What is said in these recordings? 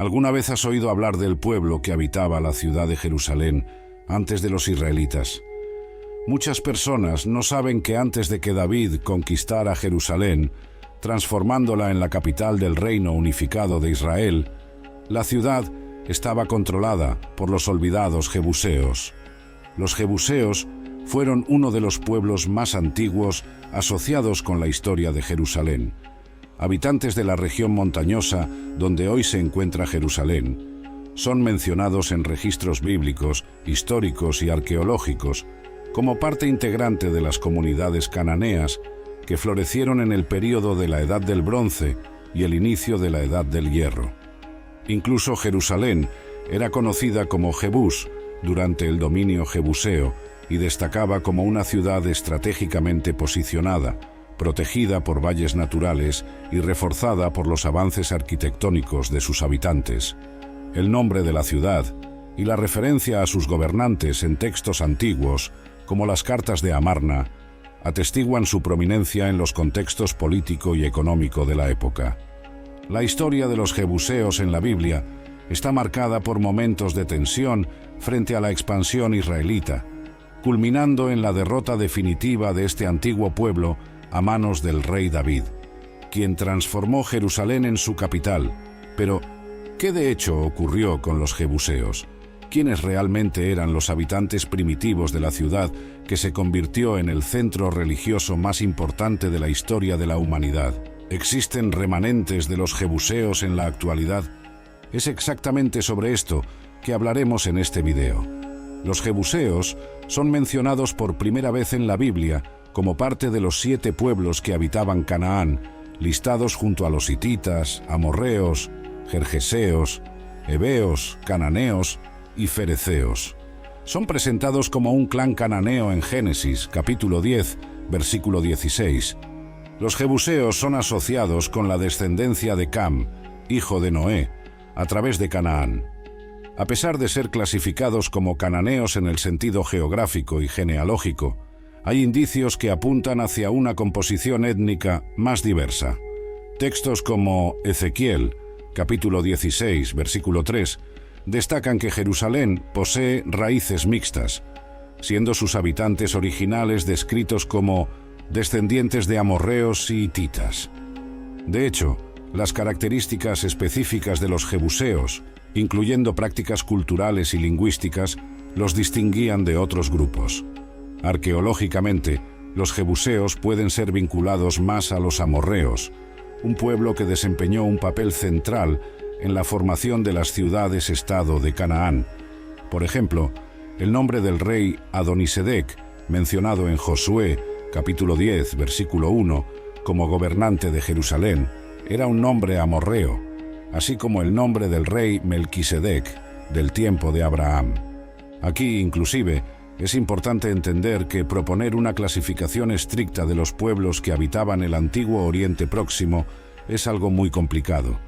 ¿Alguna vez has oído hablar del pueblo que habitaba la ciudad de Jerusalén antes de los israelitas? Muchas personas no saben que antes de que David conquistara Jerusalén, transformándola en la capital del reino unificado de Israel, la ciudad estaba controlada por los olvidados jebuseos. Los jebuseos fueron uno de los pueblos más antiguos asociados con la historia de Jerusalén. Habitantes de la región montañosa donde hoy se encuentra Jerusalén, son mencionados en registros bíblicos, históricos y arqueológicos como parte integrante de las comunidades cananeas que florecieron en el período de la Edad del Bronce y el inicio de la Edad del Hierro. Incluso Jerusalén era conocida como Jebús durante el dominio jebuseo y destacaba como una ciudad estratégicamente posicionada, protegida por valles naturales y reforzada por los avances arquitectónicos de sus habitantes. El nombre de la ciudad y la referencia a sus gobernantes en textos antiguos, como las cartas de Amarna, atestiguan su prominencia en los contextos político y económico de la época. La historia de los jebuseos en la Biblia está marcada por momentos de tensión frente a la expansión israelita, culminando en la derrota definitiva de este antiguo pueblo a manos del rey David, quien transformó Jerusalén en su capital. Pero, ¿qué de hecho ocurrió con los jebuseos? ¿Quiénes realmente eran los habitantes primitivos de la ciudad que se convirtió en el centro religioso más importante de la historia de la humanidad? ¿Existen remanentes de los jebuseos en la actualidad? Es exactamente sobre esto que hablaremos en este video. Los jebuseos son mencionados por primera vez en la Biblia como parte de los 7 pueblos que habitaban Canaán, listados junto a los hititas, amorreos, gergeseos, heveos, cananeos y fereceos. Son presentados como un clan cananeo en Génesis, capítulo 10, versículo 16. Los jebuseos son asociados con la descendencia de Cam, hijo de Noé, a través de Canaán. A pesar de ser clasificados como cananeos en el sentido geográfico y genealógico, hay indicios que apuntan hacia una composición étnica más diversa. Textos como Ezequiel, capítulo 16, versículo 3, destacan que Jerusalén posee raíces mixtas, siendo sus habitantes originales descritos como descendientes de amorreos y hititas. De hecho, las características específicas de los jebuseos, incluyendo prácticas culturales y lingüísticas, los distinguían de otros grupos. Arqueológicamente, los jebuseos pueden ser vinculados más a los amorreos, un pueblo que desempeñó un papel central en la formación de las ciudades-estado de Canaán. Por ejemplo, el nombre del rey Adonisedec, mencionado en Josué, capítulo 10, versículo 1, como gobernante de Jerusalén, era un nombre amorreo, así como el nombre del rey Melquisedec, del tiempo de Abraham. Aquí, inclusive, es importante entender que proponer una clasificación estricta de los pueblos que habitaban el antiguo Oriente Próximo es algo muy complicado.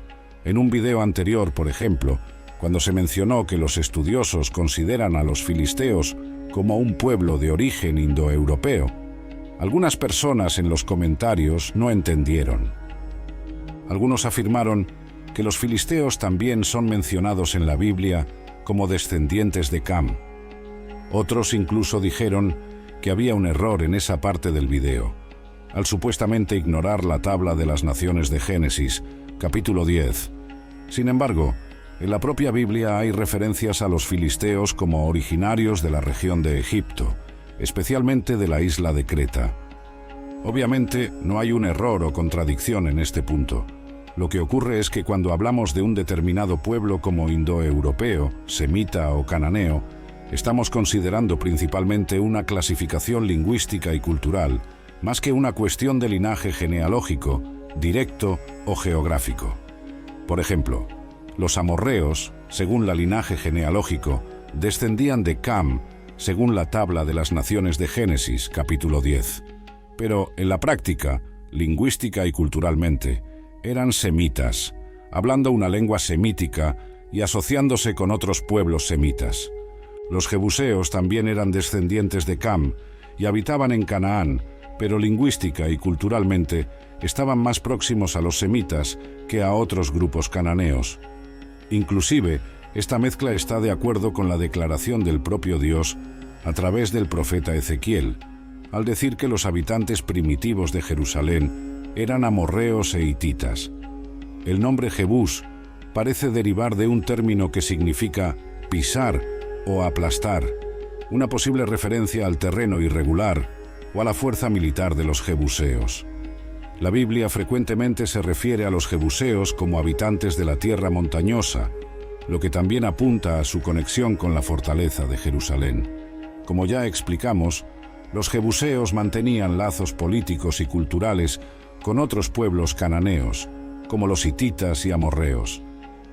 En un video anterior, por ejemplo, cuando se mencionó que los estudiosos consideran a los filisteos como un pueblo de origen indoeuropeo, algunas personas en los comentarios no entendieron. Algunos afirmaron que los filisteos también son mencionados en la Biblia como descendientes de Cam. Otros incluso dijeron que había un error en esa parte del video, al supuestamente ignorar la tabla de las naciones de Génesis, capítulo 10. Sin embargo, en la propia Biblia hay referencias a los filisteos como originarios de la región de Egipto, especialmente de la isla de Creta. Obviamente, no hay un error o contradicción en este punto. Lo que ocurre es que cuando hablamos de un determinado pueblo como indoeuropeo, semita o cananeo, estamos considerando principalmente una clasificación lingüística y cultural, más que una cuestión de linaje genealógico, directo o geográfico. Por ejemplo, los amorreos, según el linaje genealógico, descendían de Cam, según la tabla de las naciones de Génesis, capítulo 10. Pero en la práctica, lingüística y culturalmente, eran semitas, hablando una lengua semítica y asociándose con otros pueblos semitas. Los jebuseos también eran descendientes de Cam y habitaban en Canaán, pero lingüística y culturalmente estaban más próximos a los semitas que a otros grupos cananeos. Inclusive, esta mezcla está de acuerdo con la declaración del propio Dios a través del profeta Ezequiel, al decir que los habitantes primitivos de Jerusalén eran amorreos e hititas. El nombre Jebús parece derivar de un término que significa pisar o aplastar, una posible referencia al terreno irregular o a la fuerza militar de los jebuseos. La Biblia frecuentemente se refiere a los jebuseos como habitantes de la tierra montañosa, lo que también apunta a su conexión con la fortaleza de Jerusalén. Como ya explicamos, los jebuseos mantenían lazos políticos y culturales con otros pueblos cananeos, como los hititas y amorreos.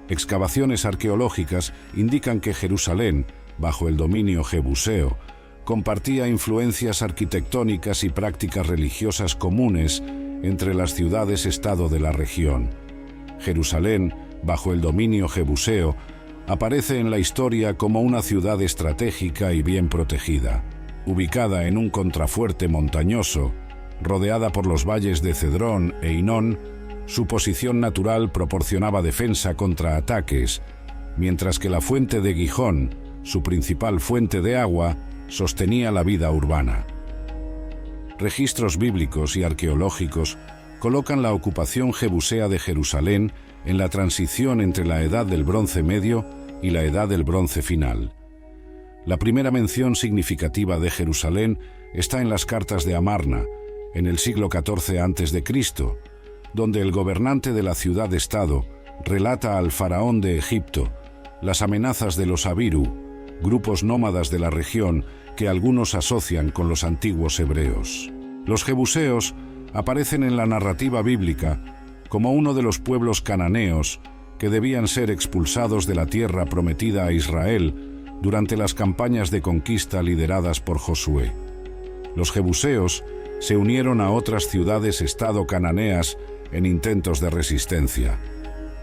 Excavaciones arqueológicas indican que Jerusalén, bajo el dominio jebuseo, compartía influencias arquitectónicas y prácticas religiosas comunes entre las ciudades-estado de la región. Jerusalén, bajo el dominio jebuseo, aparece en la historia como una ciudad estratégica y bien protegida. Ubicada en un contrafuerte montañoso, rodeada por los valles de Cedrón e Hinón, su posición natural proporcionaba defensa contra ataques, mientras que la fuente de Gijón, su principal fuente de agua, sostenía la vida urbana. Registros bíblicos y arqueológicos colocan la ocupación jebusea de Jerusalén en la transición entre la Edad del Bronce Medio y la Edad del Bronce Final. La primera mención significativa de Jerusalén está en las cartas de Amarna, en el siglo XIV a.C., donde el gobernante de la ciudad-estado relata al faraón de Egipto las amenazas de los Abiru, grupos nómadas de la región que algunos asocian con los antiguos hebreos. Los jebuseos aparecen en la narrativa bíblica como uno de los pueblos cananeos que debían ser expulsados de la tierra prometida a Israel durante las campañas de conquista lideradas por Josué. Los jebuseos se unieron a otras ciudades-estado cananeas en intentos de resistencia.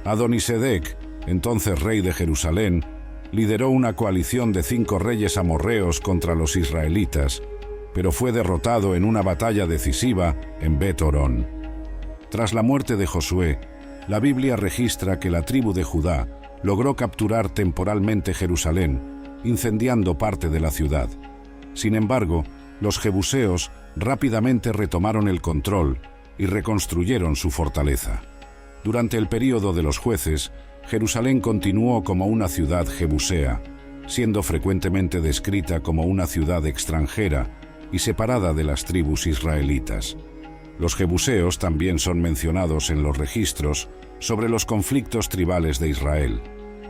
Adonisedec, entonces rey de Jerusalén, lideró una coalición de 5 reyes amorreos contra los israelitas, pero fue derrotado en una batalla decisiva en Bet-Horón. Tras la muerte de Josué, la Biblia registra que la tribu de Judá logró capturar temporalmente Jerusalén, incendiando parte de la ciudad. Sin embargo, los jebuseos rápidamente retomaron el control y reconstruyeron su fortaleza. Durante el período de los jueces, Jerusalén continuó como una ciudad jebusea, siendo frecuentemente descrita como una ciudad extranjera y separada de las tribus israelitas. Los jebuseos también son mencionados en los registros sobre los conflictos tribales de Israel.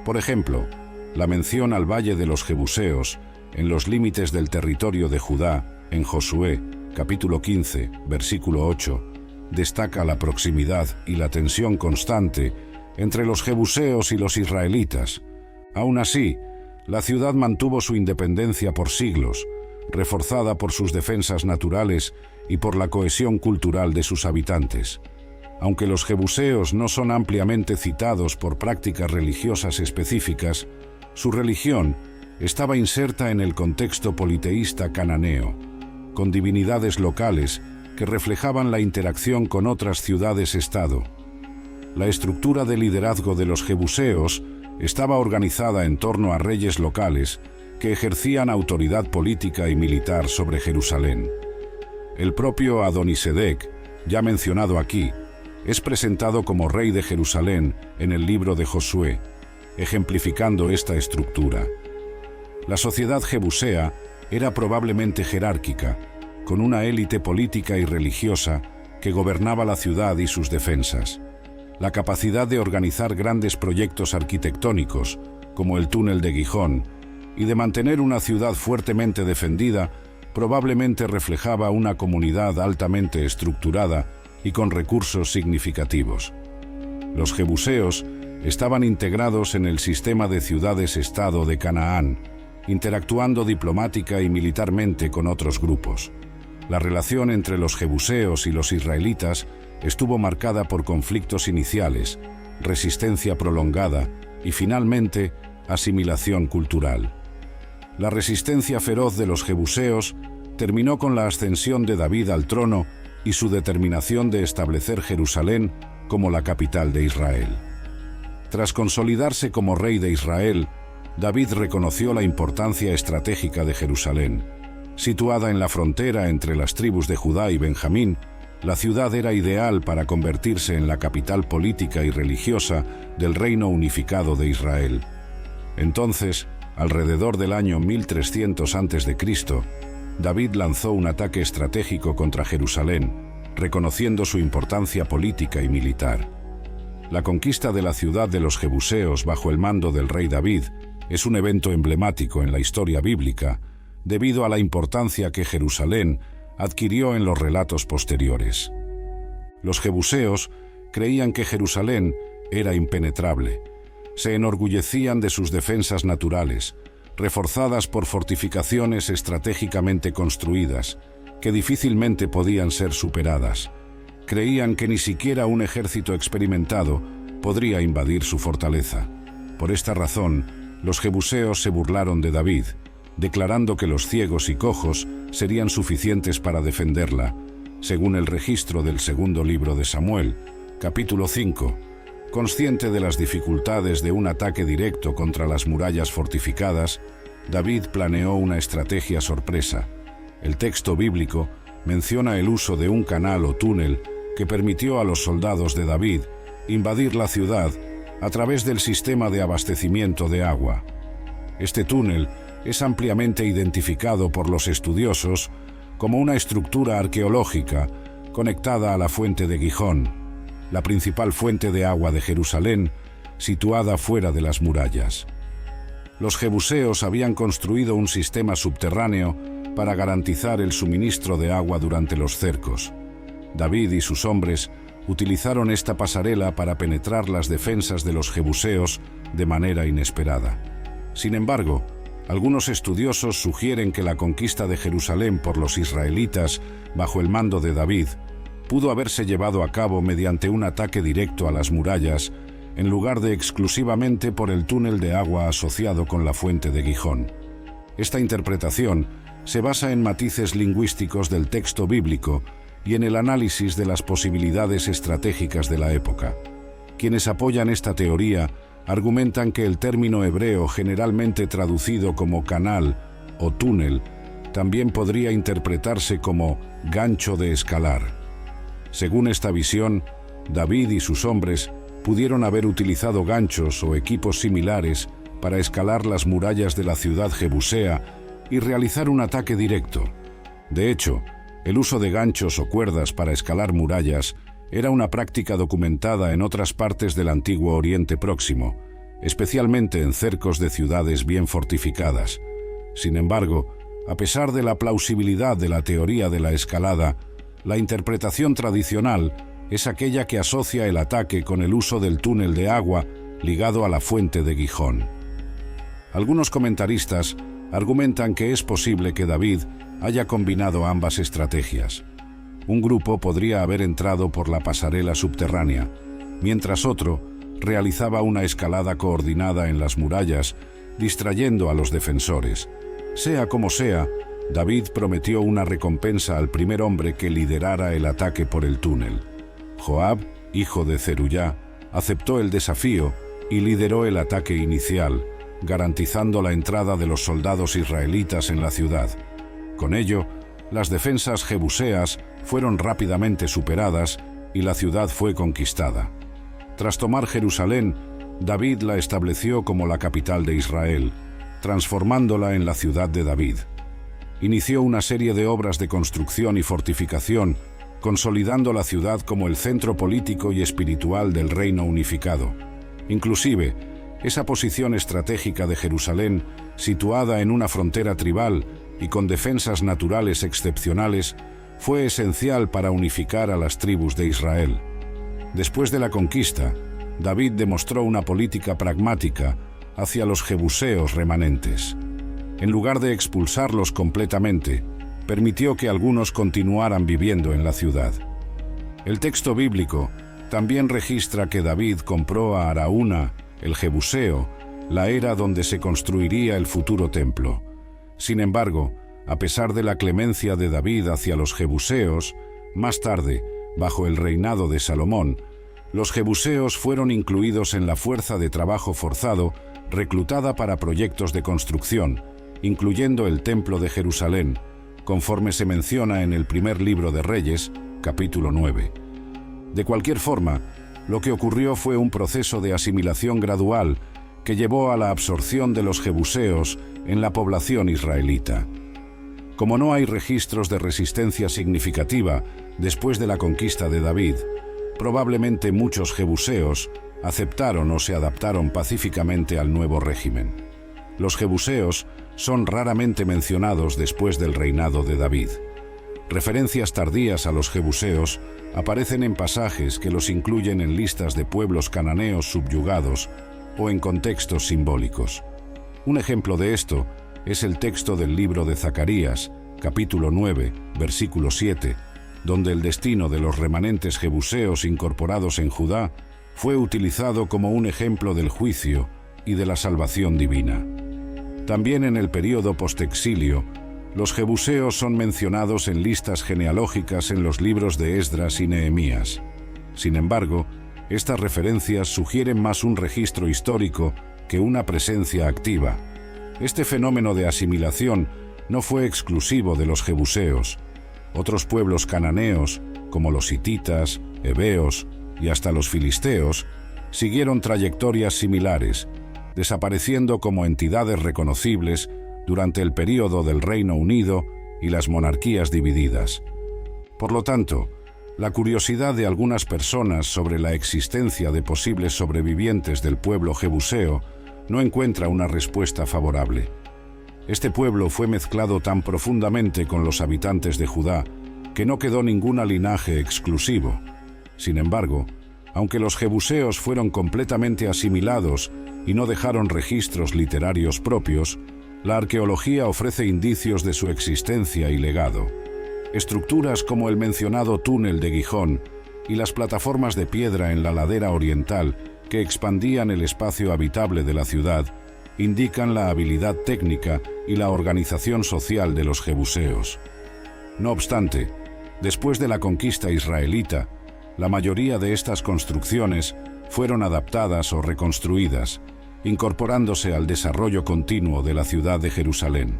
Por ejemplo, la mención al Valle de los Jebuseos, en los límites del territorio de Judá, en Josué, capítulo 15, versículo 8, destaca la proximidad y la tensión constante entre los jebuseos y los israelitas. Aún así, la ciudad mantuvo su independencia por siglos, reforzada por sus defensas naturales y por la cohesión cultural de sus habitantes. Aunque los jebuseos no son ampliamente citados por prácticas religiosas específicas, su religión estaba inserta en el contexto politeísta cananeo, con divinidades locales que reflejaban la interacción con otras ciudades-estado. La estructura de liderazgo de los jebuseos estaba organizada en torno a reyes locales que ejercían autoridad política y militar sobre Jerusalén. El propio Adonisedec, ya mencionado aquí, es presentado como rey de Jerusalén en el libro de Josué, ejemplificando esta estructura. La sociedad jebusea era probablemente jerárquica, con una élite política y religiosa que gobernaba la ciudad y sus defensas. La capacidad de organizar grandes proyectos arquitectónicos, como el túnel de Gijón, y de mantener una ciudad fuertemente defendida, probablemente reflejaba una comunidad altamente estructurada y con recursos significativos. Los jebuseos estaban integrados en el sistema de ciudades-estado de Canaán, interactuando diplomática y militarmente con otros grupos. La relación entre los jebuseos y los israelitas estuvo marcada por conflictos iniciales, resistencia prolongada y, finalmente, asimilación cultural. La resistencia feroz de los jebuseos terminó con la ascensión de David al trono y su determinación de establecer Jerusalén como la capital de Israel. Tras consolidarse como rey de Israel, David reconoció la importancia estratégica de Jerusalén. Situada en la frontera entre las tribus de Judá y Benjamín, la ciudad era ideal para convertirse en la capital política y religiosa del reino unificado de Israel. Entonces, alrededor del año 1300 a.C., David lanzó un ataque estratégico contra Jerusalén, reconociendo su importancia política y militar. La conquista de la ciudad de los jebuseos bajo el mando del rey David es un evento emblemático en la historia bíblica, debido a la importancia que Jerusalén adquirió en los relatos posteriores. Los jebuseos creían que Jerusalén era impenetrable. Se enorgullecían de sus defensas naturales, reforzadas por fortificaciones estratégicamente construidas, que difícilmente podían ser superadas. Creían que ni siquiera un ejército experimentado podría invadir su fortaleza. Por esta razón, los jebuseos se burlaron de David, declarando que los ciegos y cojos serían suficientes para defenderla, según el registro del segundo libro de Samuel, capítulo 5. Consciente de las dificultades de un ataque directo contra las murallas fortificadas, David planeó una estrategia sorpresa. El texto bíblico menciona el uso de un canal o túnel que permitió a los soldados de David invadir la ciudad a través del sistema de abastecimiento de agua. Este túnel es ampliamente identificado por los estudiosos como una estructura arqueológica conectada a la fuente de Gijón, la principal fuente de agua de Jerusalén, situada fuera de las murallas. Los jebuseos habían construido un sistema subterráneo para garantizar el suministro de agua durante los cercos. David y sus hombres utilizaron esta pasarela para penetrar las defensas de los jebuseos de manera inesperada. Sin embargo, algunos estudiosos sugieren que la conquista de Jerusalén por los israelitas bajo el mando de David pudo haberse llevado a cabo mediante un ataque directo a las murallas, en lugar de exclusivamente por el túnel de agua asociado con la fuente de Gijón. Esta interpretación se basa en matices lingüísticos del texto bíblico y en el análisis de las posibilidades estratégicas de la época. Quienes apoyan esta teoría argumentan que el término hebreo generalmente traducido como canal o túnel también podría interpretarse como gancho de escalar. Según esta visión, David y sus hombres pudieron haber utilizado ganchos o equipos similares para escalar las murallas de la ciudad jebusea y realizar un ataque directo. De hecho, el uso de ganchos o cuerdas para escalar murallas era una práctica documentada en otras partes del antiguo Oriente Próximo, especialmente en cercos de ciudades bien fortificadas. Sin embargo, a pesar de la plausibilidad de la teoría de la escalada, la interpretación tradicional es aquella que asocia el ataque con el uso del túnel de agua ligado a la fuente de Gijón. Algunos comentaristas argumentan que es posible que David haya combinado ambas estrategias. Un grupo podría haber entrado por la pasarela subterránea, mientras otro realizaba una escalada coordinada en las murallas, distrayendo a los defensores. Sea como sea, David prometió una recompensa al primer hombre que liderara el ataque por el túnel. Joab, hijo de Zeruyá, aceptó el desafío y lideró el ataque inicial, garantizando la entrada de los soldados israelitas en la ciudad. Con ello, las defensas jebuseas fueron rápidamente superadas y la ciudad fue conquistada. Tras tomar Jerusalén, David la estableció como la capital de Israel, transformándola en la ciudad de David. Inició una serie de obras de construcción y fortificación, consolidando la ciudad como el centro político y espiritual del reino unificado. Inclusive, esa posición estratégica de Jerusalén, situada en una frontera tribal y con defensas naturales excepcionales, fue esencial para unificar a las tribus de Israel. Después de la conquista, David demostró una política pragmática hacia los jebuseos remanentes. En lugar de expulsarlos completamente, permitió que algunos continuaran viviendo en la ciudad. El texto bíblico también registra que David compró a Araúna, el jebuseo, la era donde se construiría el futuro templo. Sin embargo, a pesar de la clemencia de David hacia los jebuseos, más tarde, bajo el reinado de Salomón, Los jebuseos fueron incluidos en la fuerza de trabajo forzado reclutada para proyectos de construcción, incluyendo el Templo de Jerusalén, conforme se menciona en el primer libro de Reyes, capítulo 9. De cualquier forma, lo que ocurrió fue un proceso de asimilación gradual que llevó a la absorción de los jebuseos en la población israelita. Como no hay registros de resistencia significativa después de la conquista de David, probablemente muchos jebuseos aceptaron o se adaptaron pacíficamente al nuevo régimen. Los jebuseos son raramente mencionados después del reinado de David. Referencias tardías a los jebuseos aparecen en pasajes que los incluyen en listas de pueblos cananeos subyugados o en contextos simbólicos. Un ejemplo de esto es el texto del libro de Zacarías, capítulo 9, versículo 7, donde el destino de los remanentes jebuseos incorporados en Judá fue utilizado como un ejemplo del juicio y de la salvación divina. También en el período postexilio, los jebuseos son mencionados en listas genealógicas en los libros de Esdras y Nehemías. Sin embargo, estas referencias sugieren más un registro histórico que una presencia activa. Este fenómeno de asimilación no fue exclusivo de los jebuseos. Otros pueblos cananeos, como los hititas, heveos y hasta los filisteos, siguieron trayectorias similares, desapareciendo como entidades reconocibles durante el período del Reino Unido y las monarquías divididas. Por lo tanto, la curiosidad de algunas personas sobre la existencia de posibles sobrevivientes del pueblo jebuseo no encuentra una respuesta favorable. Este pueblo fue mezclado tan profundamente con los habitantes de Judá que no quedó ningún linaje exclusivo. Sin embargo, aunque los jebuseos fueron completamente asimilados y no dejaron registros literarios propios, la arqueología ofrece indicios de su existencia y legado. Estructuras como el mencionado túnel de Gijón y las plataformas de piedra en la ladera oriental que expandían el espacio habitable de la ciudad indican la habilidad técnica y la organización social de los jebuseos. No obstante, después de la conquista israelita, la mayoría de estas construcciones fueron adaptadas o reconstruidas, incorporándose al desarrollo continuo de la ciudad de Jerusalén.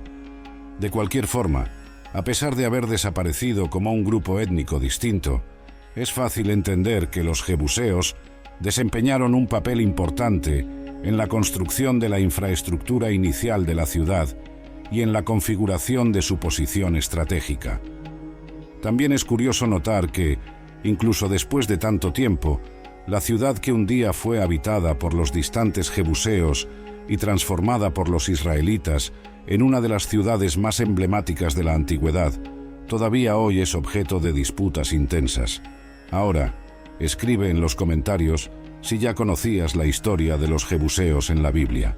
De cualquier forma, a pesar de haber desaparecido como un grupo étnico distinto, es fácil entender que los jebuseos desempeñaron un papel importante en la construcción de la infraestructura inicial de la ciudad y en la configuración de su posición estratégica. También es curioso notar que, incluso después de tanto tiempo, la ciudad que un día fue habitada por los distantes jebuseos y transformada por los israelitas en una de las ciudades más emblemáticas de la antigüedad, todavía hoy es objeto de disputas intensas. Ahora, escribe en los comentarios si ya conocías la historia de los jebuseos en la Biblia.